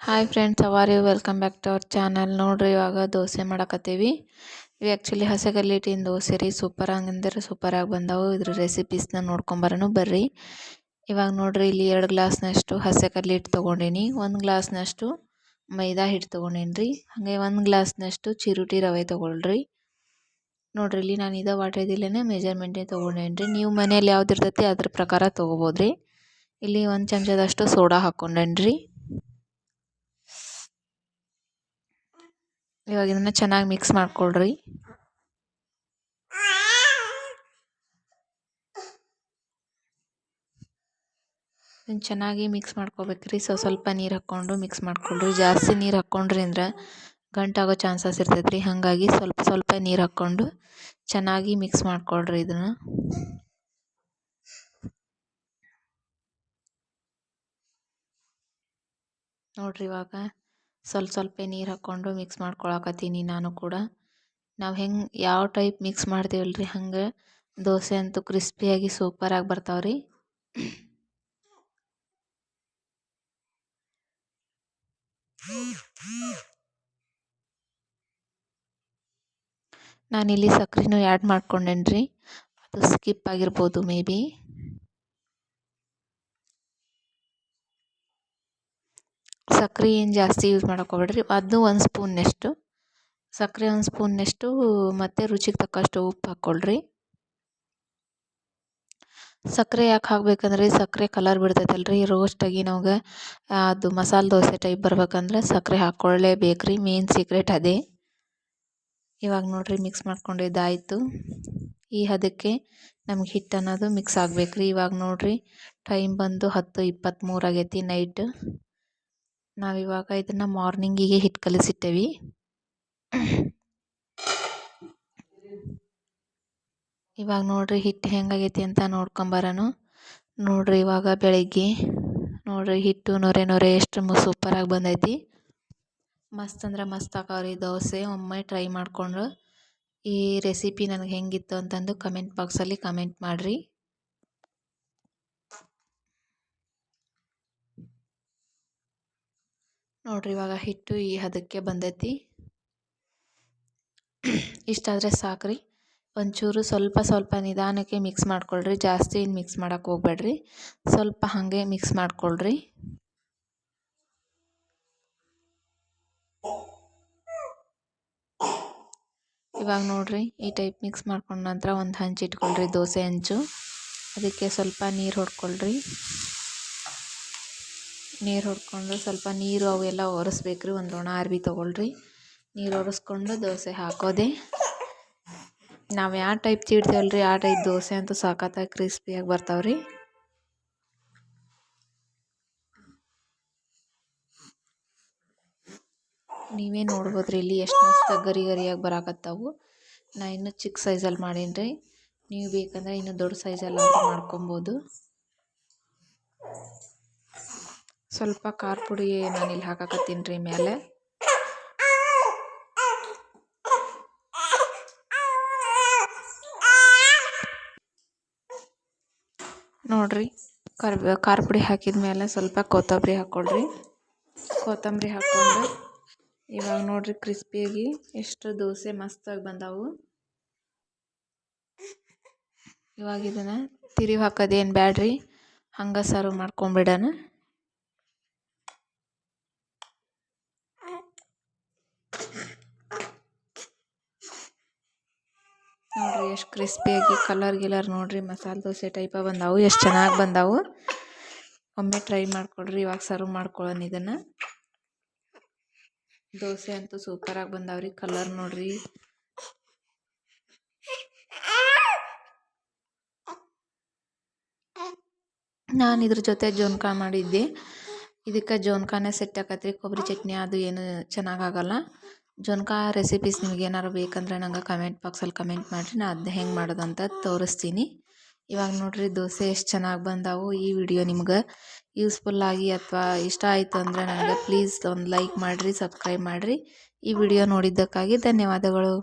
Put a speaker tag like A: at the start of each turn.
A: Hi friends, how are you? Welcome back to our channel. ನೋಡ್ರಿ, ಇವಾಗ ದೋಸೆ ಮಾಡಕತ್ತೀವಿ. ಇವು actually ಹಸೆಗಲ್ಲಿ ಹಿಟ್ಟಿನ ದೋಸೆ ರೀ. ಸೂಪರ್ ಹಂಗಂದ್ರೆ ಸೂಪರಾಗಿ ಬಂದವು. ಇದ್ರ ರೆಸಿಪೀಸ್ನ ನೋಡ್ಕೊಂಬರೋಣ ಬರ್ರಿ. ಇವಾಗ ನೋಡ್ರಿ, ಇಲ್ಲಿ 2 ಗ್ಲಾಸ್ನಷ್ಟು ಹಸೆಕಲ್ಲಿ ಹಿಟ್ಟು ತೊಗೊಂಡೀನಿ. 1 ಗ್ಲಾಸ್ನಷ್ಟು ಮೈದಾ ಹಿಟ್ಟು ತೊಗೊಂಡೀನಿ ರೀ. ಹಾಗೆ 1 ಗ್ಲಾಸ್ನಷ್ಟು ಚಿರೋಟಿ ರವೆ ತೊಗೊಳ್ರಿ. ನೋಡ್ರಿ, ಇಲ್ಲಿ ನಾನು ಇದೇ ವಾಟೆದಿಲ್ಲೇ ಮೆಜರ್ಮೆಂಟೇ ತೊಗೊಂಡೇನಿ ರೀ. ನೀವು ಮನೇಲಿ ಯಾವ್ದು ಇರ್ತೈತಿ ಅದ್ರ ಪ್ರಕಾರ ತೊಗೋಬೋದ್ರಿ. ಇಲ್ಲಿ 1 ಚಮಚದಷ್ಟು ಸೋಡಾ ಹಾಕ್ಕೊಂಡೇನಿ ರೀ. ಇವಾಗ ಇದನ್ನು ಚೆನ್ನಾಗಿ ಮಿಕ್ಸ್ ಮಾಡ್ಕೊಳ್ರಿ. ಇದನ್ನು ಚೆನ್ನಾಗಿ ಮಿಕ್ಸ್ ಮಾಡ್ಕೋಬೇಕ್ರಿ. ಸ್ವಲ್ಪ ನೀರು ಹಾಕ್ಕೊಂಡು ಮಿಕ್ಸ್ ಮಾಡ್ಕೊಳ್ರಿ. ಜಾಸ್ತಿ ನೀರು ಹಾಕ್ಕೊಂಡ್ರಿ ಅಂದ್ರೆ ಗಂಟಾಗೋ ಚಾನ್ಸಸ್ ಇರ್ತೈತ್ರಿ. ಹಾಗಾಗಿ ಸ್ವಲ್ಪ ನೀರು ಹಾಕ್ಕೊಂಡು ಚೆನ್ನಾಗಿ ಮಿಕ್ಸ್ ಮಾಡ್ಕೊಳ್ರಿ ಇದನ್ನು. ನೋಡ್ರಿ, ಇವಾಗ ಸ್ವಲ್ಪ ನೀರು ಹಾಕ್ಕೊಂಡು ಮಿಕ್ಸ್ ಮಾಡ್ಕೊಳಕತ್ತೀನಿ ನಾನು ಕೂಡ. ನಾವು ಯಾವ ಟೈಪ್ ಮಿಕ್ಸ್ ಮಾಡ್ತೀವಲ್ರಿ ಹಂಗೆ ದೋಸೆ ಅಂತೂ ಕ್ರಿಸ್ಪಿಯಾಗಿ ಸೂಪರಾಗಿ ಬರ್ತಾವ್ರಿ. ನಾನಿಲ್ಲಿ ಸಕ್ಕರೆನೂ ಆ್ಯಡ್ ಮಾಡ್ಕೊಂಡೇನ್ರಿ. ಅದು ಸ್ಕಿಪ್ ಆಗಿರ್ಬೋದು ಮೇ ಬಿ. ಸಕ್ಕರೆ ಏನು ಜಾಸ್ತಿ ಯೂಸ್ ಮಾಡೋಕೆ ಹೋಗ್ಬೇಡ್ರಿ. ಅದು 1 ಸ್ಪೂನ್ನಷ್ಟು ಸಕ್ಕರೆ, 1 ಸ್ಪೂನ್ನಷ್ಟು ಮತ್ತು ರುಚಿಗೆ ತಕ್ಕಷ್ಟು ಉಪ್ಪು ಹಾಕ್ಕೊಳ್ರಿ. ಸಕ್ಕರೆ ಯಾಕೆ ಹಾಕ್ಬೇಕಂದ್ರೆ ಸಕ್ಕರೆ ಕಲರ್ ಬಿಡ್ತೈತಲ್ರಿ. ರೋಸ್ಟಾಗಿ ನಮ್ಗೆ ಅದು ಮಸಾಲೆ ದೋಸೆ ಟೈಪ್ ಬರ್ಬೇಕಂದ್ರೆ ಸಕ್ಕರೆ ಹಾಕ್ಕೊಳ್ಳೇಬೇಕ್ರಿ. ಮೇನ್ ಸೀಕ್ರೆಟ್ ಅದೇ. ಇವಾಗ ನೋಡ್ರಿ, ಮಿಕ್ಸ್ ಮಾಡ್ಕೊಂಡಿದ್ದಾಯಿತು. ಈ ಹದಕ್ಕೆ ನಮ್ಗೆ ಹಿಟ್ಟು ಅನ್ನೋದು ಮಿಕ್ಸ್ ಆಗಬೇಕ್ರಿ. ಇವಾಗ ನೋಡ್ರಿ, ಟೈಮ್ ಬಂದು 10:23 ಆಗೈತಿ ನೈಟ್. ನಾವಿವಾಗ ಇದನ್ನು ಮಾರ್ನಿಂಗಿಗೆ ಹಿಟ್ಟು ಕಲಿಸಿಟ್ಟೇವಿ. ಇವಾಗ ನೋಡ್ರಿ, ಹಿಟ್ಟು ಹೆಂಗಾಗೈತಿ ಅಂತ ನೋಡ್ಕೊಂಬರೋಣ. ನೋಡ್ರಿ, ಇವಾಗ ಬೆಳಗ್ಗೆ ನೋಡ್ರಿ ಹಿಟ್ಟು ನೊರೆ ಎಷ್ಟು ಸೂಪರಾಗಿ ಬಂದೈತಿ. ಮಸ್ತ್ ಅಂದ್ರೆ ಮಸ್ತ್ ಆಕಾವ್ರಿ ದೋಸೆ. ಒಮ್ಮೆ ಟ್ರೈ ಮಾಡಿಕೊಂಡು ಈ ರೆಸಿಪಿ ನನಗೆ ಹೆಂಗಿತ್ತು ಅಂತಂದು ಕಮೆಂಟ್ ಬಾಕ್ಸಲ್ಲಿ ಕಮೆಂಟ್ ಮಾಡಿರಿ. ನೋಡ್ರಿ, ಇವಾಗ ಹಿಟ್ಟು ಈ ಹದಕ್ಕೆ ಬಂದೈತಿ. ಇಷ್ಟಾದರೆ ಸಾಕ್ರಿ. ಒಂಚೂರು ಸ್ವಲ್ಪ ನಿಧಾನಕ್ಕೆ ಮಿಕ್ಸ್ ಮಾಡ್ಕೊಳ್ರಿ. ಜಾಸ್ತಿ ಮಿಕ್ಸ್ ಮಾಡೋಕೆ ಹೋಗ್ಬೇಡ್ರಿ. ಸ್ವಲ್ಪ ಹಾಗೆ ಮಿಕ್ಸ್ ಮಾಡ್ಕೊಳ್ರಿ. ಇವಾಗ ನೋಡ್ರಿ, ಈ ಟೈಪ್ ಮಿಕ್ಸ್ ಮಾಡ್ಕೊಂಡ ನಂತರ ಒಂದು ಹಂಚು ಇಟ್ಕೊಳ್ರಿ, ದೋಸೆ ಹಂಚು. ಅದಕ್ಕೆ ಸ್ವಲ್ಪ ನೀರು ಹೊಡ್ಕೊಳ್ರಿ. ನೀರು ಹೊಡ್ಕೊಂಡು ಸ್ವಲ್ಪ ನೀರು ಅವೆಲ್ಲ ಒರೆಸ್ಬೇಕ್ರಿ. ಒಂದು ಒಣ ಅರ್ವಿ ತೊಗೊಳ್ರಿ. ನೀರು ಒರೆಸ್ಕೊಂಡು ದೋಸೆ ಹಾಕೋದೆ. ನಾವು ಯಾವ ಟೈಪ್ ಚೀಡ್ತೀವಲ್ರಿ ಆ ಟೈಪ್ ದೋಸೆ ಅಂತೂ ಸಖತ್ತಾಗಿ ಕ್ರಿಸ್ಪಿಯಾಗಿ ಬರ್ತಾವ್ರಿ. ನೀವೇ ನೋಡ್ಬೋದ್ರಿ ಇಲ್ಲಿ ಎಷ್ಟು ಮಸ್ತ್ ಗರಿಯಾಗಿ ಬರಾಕತ್ತಾವು. ನಾ ಇನ್ನೂ ಚಿಕ್ಕ ಸೈಜಲ್ಲಿ ಮಾಡೀನಿ. ನೀವು ಬೇಕಂದ್ರೆ ಇನ್ನೂ ದೊಡ್ಡ ಸೈಜಲ್ಲಿ ಮಾಡ್ಕೊಬೋದು. ಸ್ವಲ್ಪ ಖಾರ ಪುಡಿ ನಾನಿಲ್ಲಿ ಹಾಕಕತ್ತೀನಿ ರೀ ಮೇಲೆ. ನೋಡ್ರಿ, ಖಾರ ಪುಡಿ ಹಾಕಿದ ಮೇಲೆ ಸ್ವಲ್ಪ ಕೊತ್ತಂಬರಿ ಹಾಕ್ಕೊಳ್ರಿ. ಕೊತ್ತಂಬರಿ ಹಾಕ್ಕೊಂಡು ಇವಾಗ ನೋಡ್ರಿ, ಕ್ರಿಸ್ಪಿಯಾಗಿ ಎಷ್ಟು ದೋಸೆ ಮಸ್ತಾಗಿ ಬಂದಾವು. ಇವಾಗ ಇದನ್ನು ತಿರುವಿ ಹಾಕೋದೇನು ಬ್ಯಾಡ್ರಿ, ಹಂಗೆ ಸರ್ವ್ ಮಾಡ್ಕೊಂಬಿಡೋಣ. ನೋಡ್ರಿ, ಎಷ್ಟು ಕ್ರಿಸ್ಪಿಯಾಗಿ ಕಲರ್ ನೋಡ್ರಿ ಮಸಾಲೆ ದೋಸೆ ಟೈಪ ಬಂದಾವು. ಎಷ್ಟು ಚೆನ್ನಾಗಿ ಬಂದಾವು. ಒಮ್ಮೆ ಟ್ರೈ ಮಾಡ್ಕೊಳ್ರಿ. ಇವಾಗ ಸರ್ವ್ ಮಾಡ್ಕೊಳ್ಳೋಣ ಇದನ್ನು. ದೋಸೆ ಅಂತೂ ಸೂಪರಾಗಿ ಬಂದಾವ್ರಿ. ಕಲರ್ ನೋಡ್ರಿ. ನಾನು ಇದ್ರ ಜೊತೆ ಜೋನ್ಕಾ ಮಾಡಿದ್ದೆ. ಇದಕ್ಕೆ ಜೋನ್ಕಾನೇ ಸೆಟ್ ಆಕತ್ರಿ. ಕೊಬ್ಬರಿ ಚಟ್ನಿ ಅದು ಏನು ಚೆನ್ನಾಗಾಗಲ್ಲ. ಜೋನ್ಕಾ ರೆಸಿಪೀಸ್ ನಿಮ್ಗೆ ಏನಾರು ಬೇಕಂದ್ರೆ ನಂಗೆ ಕಮೆಂಟ್ ಬಾಕ್ಸಲ್ಲಿ ಕಮೆಂಟ್ ಮಾಡಿರಿ. ನಾನು ಅದನ್ನ ಹೆಂಗೆ ಮಾಡೋದು ಅಂತ ತೋರಿಸ್ತೀನಿ. ಇವಾಗ ನೋಡ್ರಿ, ದೋಸೆ ಎಷ್ಟು ಚೆನ್ನಾಗಿ ಬಂದಾವು. ಈ ವಿಡಿಯೋ ನಿಮ್ಗೆ ಯೂಸ್ಫುಲ್ಲಾಗಿ ಅಥವಾ ಇಷ್ಟ ಆಯಿತು ಅಂದರೆ ನನಗೆ ಪ್ಲೀಸ್ ಒಂದು ಲೈಕ್ ಮಾಡಿರಿ, ಸಬ್ಸ್ಕ್ರೈಬ್ ಮಾಡಿರಿ. ಈ ವಿಡಿಯೋ ನೋಡಿದ್ದಕ್ಕಾಗಿ ಧನ್ಯವಾದಗಳು.